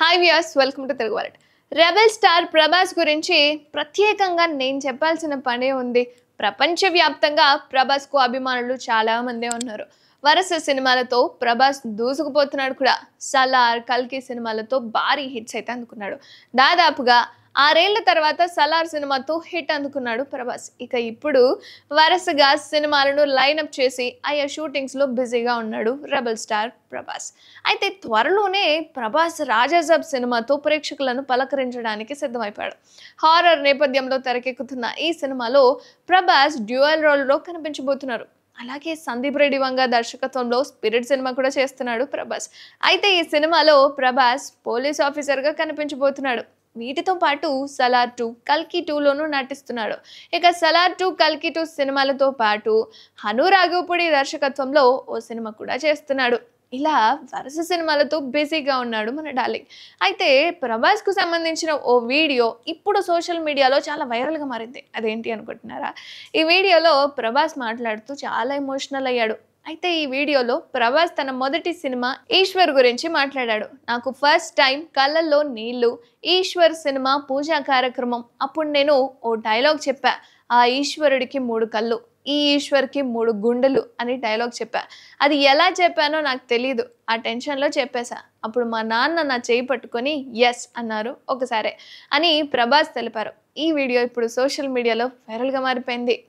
Hi viewers, welcome to Telugu world. Rebel star Prabhas గురించి ప్రత్యేకంగా నేను చెప్పాల్సిన పనే ఉంది. ప్రపంచవ్యాప్తంగా ప్రభాస్కు అభిమానులు చాలా మందే ఉన్నారు. వరుస సినిమాలతో ప్రభాస్ దూసుకుపోతున్నాడు కూడా. సలార్, కల్కి సినిమాలతో భారీ హిట్స్ అయితే అందుకున్నాడు. దాదాపుగా 6 ఏళ్ల తర్వాత సలార్ సినిమాతో హిట్ అందుకున్నాడు ప్రభాస్. ఇక ఇప్పుడు వరుసగా సినిమాలను లైనప్ చేసి ఆయా షూటింగ్స్లో బిజీగా ఉన్నాడు రెబెల్ స్టార్ ప్రభాస్. అయితే త్వరలోనే ప్రభాస్ రాజాసాబ్ సినిమాతో ప్రేక్షకులను పలకరించడానికి సిద్ధమైపోయాడు. హారర్ నేపథ్యంలో తెరకెక్కుతున్న ఈ సినిమాలో ప్రభాస్ డ్యూయల్ రోల్లో కనిపించబోతున్నారు. అలాగే సందీప్ రెడ్డి వంగ దర్శకత్వంలో స్పిరిట్ సినిమా కూడా చేస్తున్నాడు ప్రభాస్. అయితే ఈ సినిమాలో ప్రభాస్ పోలీస్ ఆఫీసర్గా కనిపించబోతున్నాడు. వీటితో పాటు సలార్ 2, కల్కి 2లోనూ నటిస్తున్నాడు. ఇక సలార్ 2, కల్కి 2 సినిమాలతో పాటు హను రాఘవపూడి దర్శకత్వంలో ఓ సినిమా కూడా చేస్తున్నాడు. ఇలా వరుస సినిమాలతో బిజీగా ఉన్నాడు మన డార్లింగ్. అయితే ప్రభాస్కు సంబంధించిన ఓ వీడియో ఇప్పుడు సోషల్ మీడియాలో చాలా వైరల్గా మారింది. అదేంటి అనుకుంటున్నారా? ఈ వీడియోలో ప్రభాస్ మాట్లాడుతూ చాలా ఎమోషనల్ అయ్యాడు. అయితే ఈ వీడియోలో ప్రభాస్ తన మొదటి సినిమా ఈశ్వర్ గురించి మాట్లాడాడు. నాకు ఫస్ట్ టైం కళ్ళల్లో నీళ్లు, ఈశ్వర్ సినిమా పూజా కార్యక్రమం. అప్పుడు నేను ఓ డైలాగ్ చెప్పా, ఆ ఈశ్వరుడికి 3 కళ్ళు, ఈ ఈశ్వర్కి 3 గుండెలు అని డైలాగ్ చెప్పా. అది ఎలా చెప్పానో నాకు తెలీదు, ఆ టెన్షన్లో చెప్పేశా. అప్పుడు మా నాన్న నా చేయి పట్టుకొని ఎస్ అన్నారు ఒకసారి అని ప్రభాస్ తెలిపారు. ఈ వీడియో ఇప్పుడు సోషల్ మీడియాలో వైరల్గా మారిపోయింది.